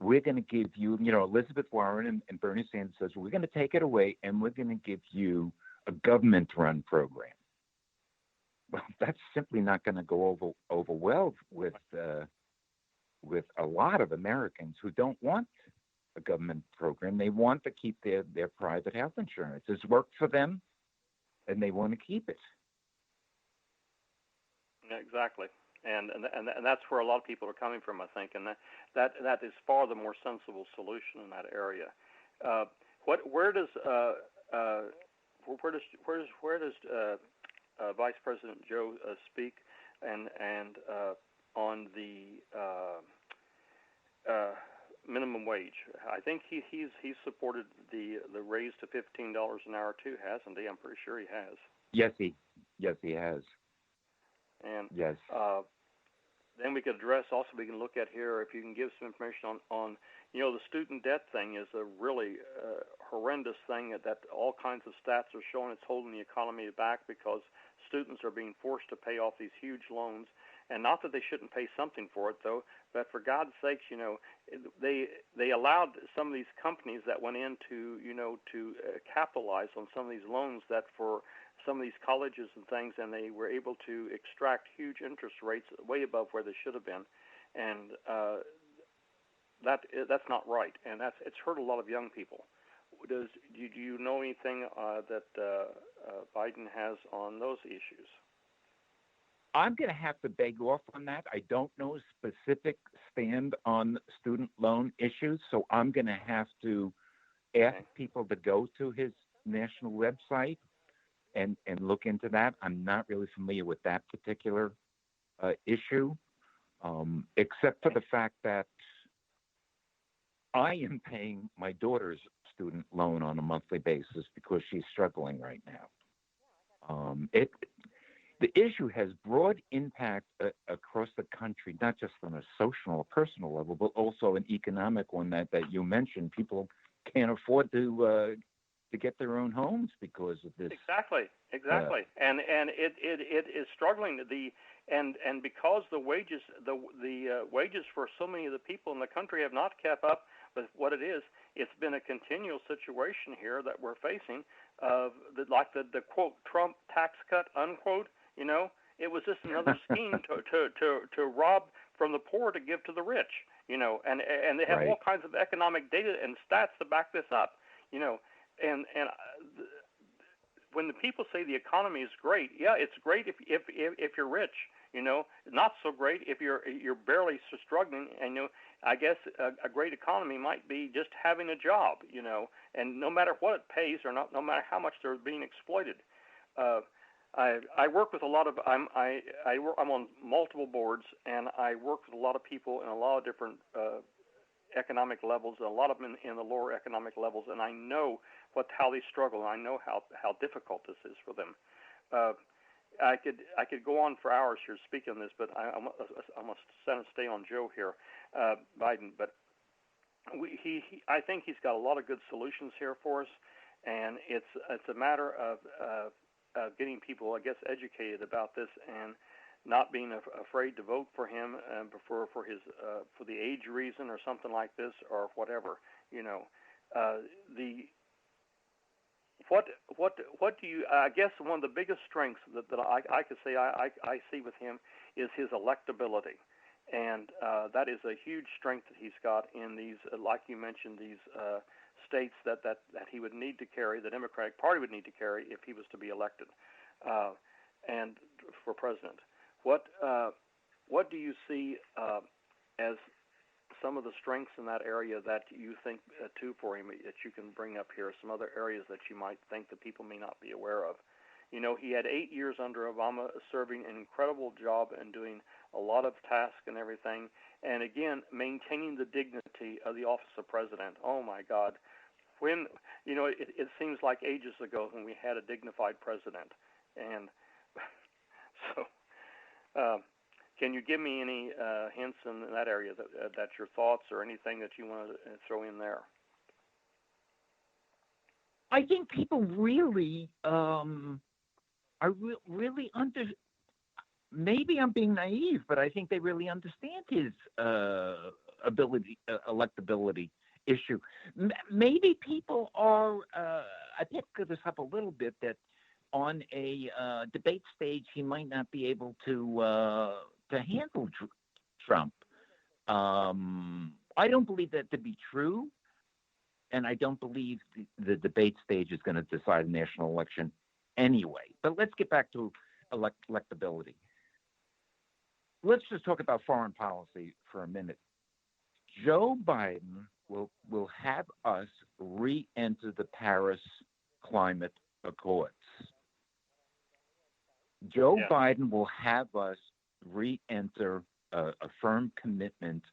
we're going to give you, Elizabeth Warren and Bernie Sanders says, we're going to take it away and we're going to give you a government-run program. Well, that's simply not going to go over well with a lot of Americans who don't want a government program. They want to keep their private health insurance. It's worked for them, and they want to keep it. Yeah, exactly. And that's where a lot of people are coming from, I think, and that is far the more sensible solution in that area. Where does Vice President Joe speak and on the minimum wage? I think he's supported the raise to $15 an hour too, hasn't he? I'm pretty sure he has. Yes, he has. And yes. Then we could address also, we can look at here, if you can give some information on the student debt thing is a really horrendous thing that all kinds of stats are showing it's holding the economy back because students are being forced to pay off these huge loans. And not that they shouldn't pay something for it, though, but for God's sakes, they allowed some of these companies that went in to capitalize on some of these loans that for some of these colleges and things, and they were able to extract huge interest rates way above where they should have been, and that's not right, and it's hurt a lot of young people. Do you know anything that Biden has on those issues? I'm going to have to beg off on that. I don't know a specific stand on student loan issues, so I'm going to have to ask people to go to his national website and look into that. I'm not really familiar with that particular issue, except for the fact that I am paying my daughter's student loan on a monthly basis because she's struggling right now. The issue has broad impact across the country, not just on a social or personal level, but also an economic one that you mentioned. People can't afford to get their own homes because of this. Exactly. And it is struggling. And because the wages wages for so many of the people in the country have not kept up with what it is. It's been a continual situation here that we're facing of the quote Trump tax cut unquote. It was just another scheme to rob from the poor to give to the rich. And they have all kinds of economic data and stats to back this up. And when the people say the economy is great, yeah, it's great if you're rich. Not so great if you're barely struggling. And I guess a great economy might be just having a job. And no matter what it pays or not, no matter how much they're being exploited. I work with a lot of I'm on multiple boards, and I work with a lot of people in a lot of different economic levels, a lot of them in the lower economic levels, and I know how they struggle, and I know how difficult this is for them. I could go on for hours here speaking on this, but I must stay on Joe here, Biden. But I think he's got a lot of good solutions here for us, and it's a matter of getting people, I guess, educated about this and not being afraid to vote for him for the age reason or something like this or whatever. What do you? I guess one of the biggest strengths that I could say I see with him is his electability, and that is a huge strength that he's got in these, like you mentioned, these states that he would need to carry, the Democratic Party would need to carry if he was to be elected, and for president. What do you see as some of the strengths in that area that you think too for him that you can bring up here? Some other areas that you might think that people may not be aware of. He had 8 years under Obama, serving an incredible job and doing a lot of tasks and everything, and again maintaining the dignity of the office of president. Oh my God. When it seems like ages ago when we had a dignified president, and so can you give me any hints in that area that your thoughts or anything that you want to throw in there? I think people really are really maybe I'm being naive, but I think they really understand his electability issue. Maybe people are. I picked this up a little bit that on a debate stage he might not be able to handle Trump. I don't believe that to be true, and I don't believe the debate stage is going to decide a national election anyway. But let's get back to electability. Let's just talk about foreign policy for a minute. Joe Biden will have us re-enter the Paris Climate Accords. Joe Biden will have us re-enter a firm commitment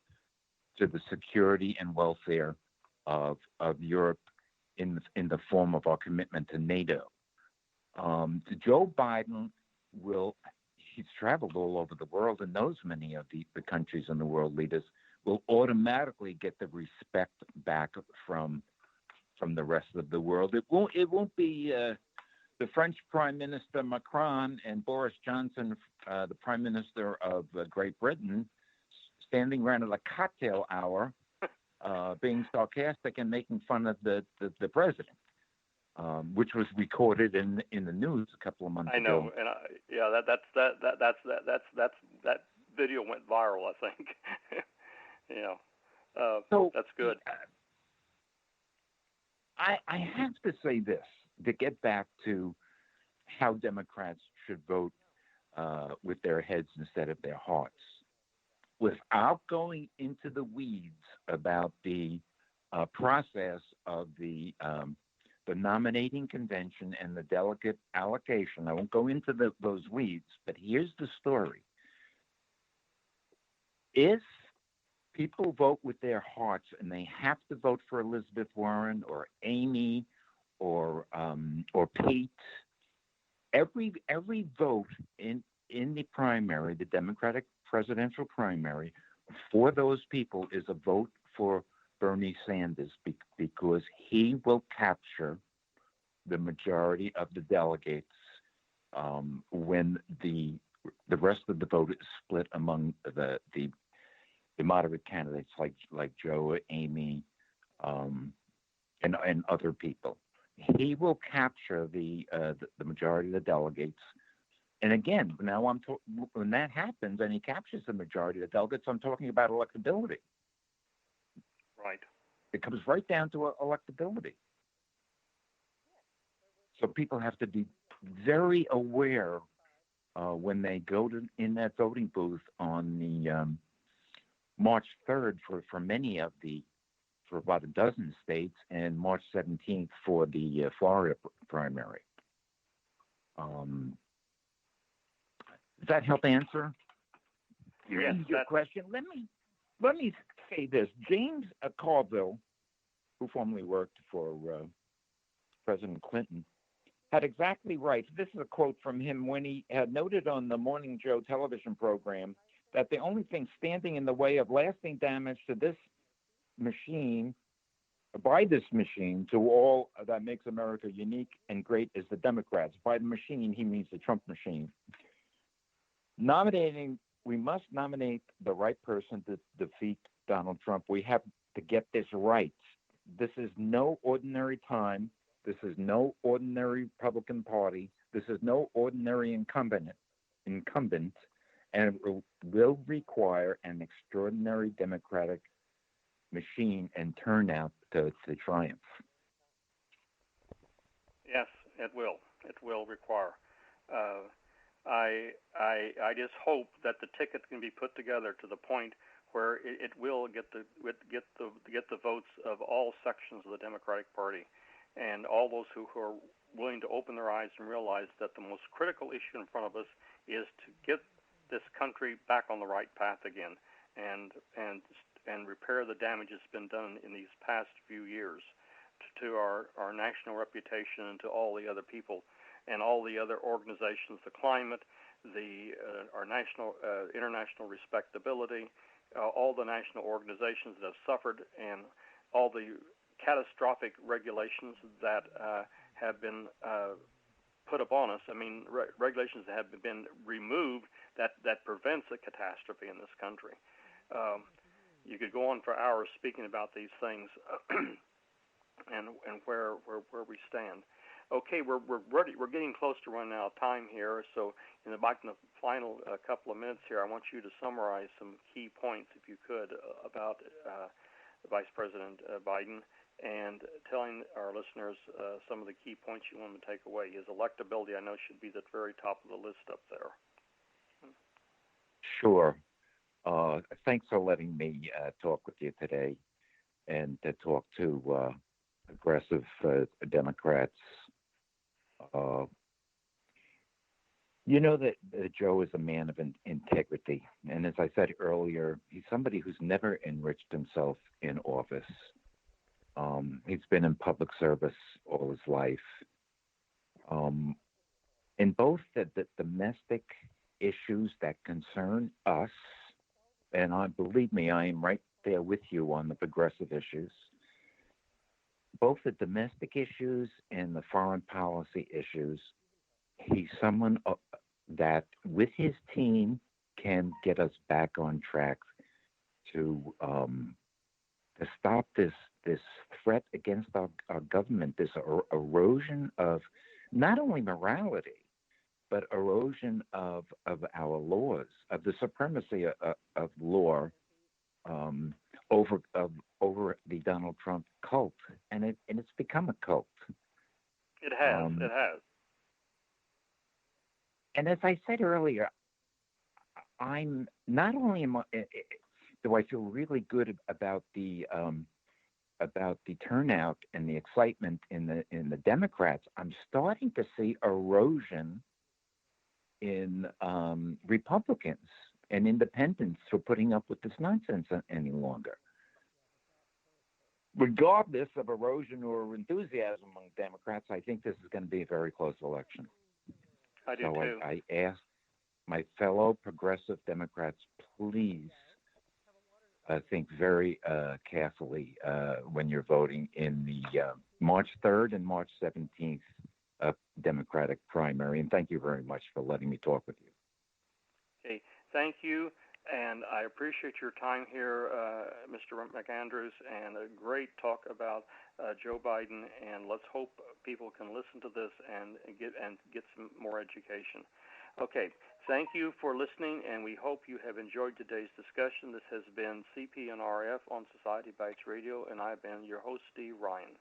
to the security and welfare of Europe in the form of our commitment to NATO. Joe Biden he's traveled all over the world and knows many of the countries and the world leaders, will automatically get the respect back from the rest of the world. It won't be the French Prime Minister Macron and Boris Johnson, the Prime Minister of Great Britain, standing around at a cocktail hour, being sarcastic and making fun of the president, which was recorded in the news a couple of months ago. I know, and that video went viral, I think. So that's good. I have to say this to get back to how Democrats should vote with their heads instead of their hearts. Without going into the weeds about the process of the nominating convention and the delegate allocation, I won't go into those weeds, but here's the story. If people vote with their hearts and they have to vote for Elizabeth Warren or Amy or Pete, every vote in the primary, the Democratic presidential primary, for those people is a vote for Bernie Sanders because he will capture the majority of the delegates when the rest of the vote is split among the moderate candidates like Joe, Amy, and other people. He will capture the majority of the delegates. And again, now when that happens and he captures the majority of the delegates, I'm talking about electability. Right. It comes right down to electability. So people have to be very aware when they go in that voting booth on the March 3rd for many of for about a dozen states, and March 17th for the Florida primary. Does that help answer your question? Let me say this. James Carville, who formerly worked for President Clinton, had exactly right. This is a quote from him when he had noted on the Morning Joe television program that the only thing standing in the way of lasting damage to this machine, to all that makes America unique and great is the Democrats. By the machine, he means the Trump machine. We must nominate the right person to defeat Donald Trump. We have to get this right. This is no ordinary time. This is no ordinary Republican Party. This is no ordinary incumbent, and it will require an extraordinary Democratic machine and turnout to triumph. Yes, it will. It will require. I just hope that the ticket can be put together to the point where it will get the votes of all sections of the Democratic Party, and all those who are willing to open their eyes and realize that the most critical issue in front of us is to get this country back on the right path again, and repair the damage that's been done in these past few years to our national reputation and to all the other people and all the other organizations, the climate, our national international respectability, all the national organizations that have suffered, and all the catastrophic regulations that have been put upon us. I mean, regulations that have been removed that prevents a catastrophe in this country. you could go on for hours speaking about these things and where we stand. Okay, we're ready. We're getting close to running out of time here. So in the final couple of minutes here, I want you to summarize some key points, if you could, about Vice President Biden, and telling our listeners some of the key points you want them to take away. His electability, I know, should be the very top of the list up there. Sure. Thanks for letting me talk with you today and to talk to aggressive Democrats. You know that Joe is a man of integrity. And as I said earlier, he's somebody who's never enriched himself in office. He's been in public service all his life. In both the domestic issues that concern us, and believe me, I am right there with you on the progressive issues, both the domestic issues and the foreign policy issues, he's someone that with his team can get us back on track to stop this threat against our government, this erosion of not only morality, but erosion of our laws, of the supremacy of law over the Donald Trump cult, and it's become a cult. It has. It has. And as I said earlier, I'm not only do I feel really good about the turnout and the excitement in the Democrats, I'm starting to see erosion in Republicans and independents for putting up with this nonsense any longer. Regardless of erosion or enthusiasm among Democrats, I think this is going to be a very close election. I do too. I ask my fellow progressive Democrats, please think very carefully when you're voting in the March 3rd and March 17th Democratic primary. And thank you very much for letting me talk with you. Okay, thank you. And I appreciate your time here, Mr. McAndrews, and a great talk about Joe Biden. And let's hope people can listen to this and get some more education. Okay, thank you for listening, and we hope you have enjoyed today's discussion. This has been CP&RF on Society Bites Radio, and I've been your host, Steve Ryan.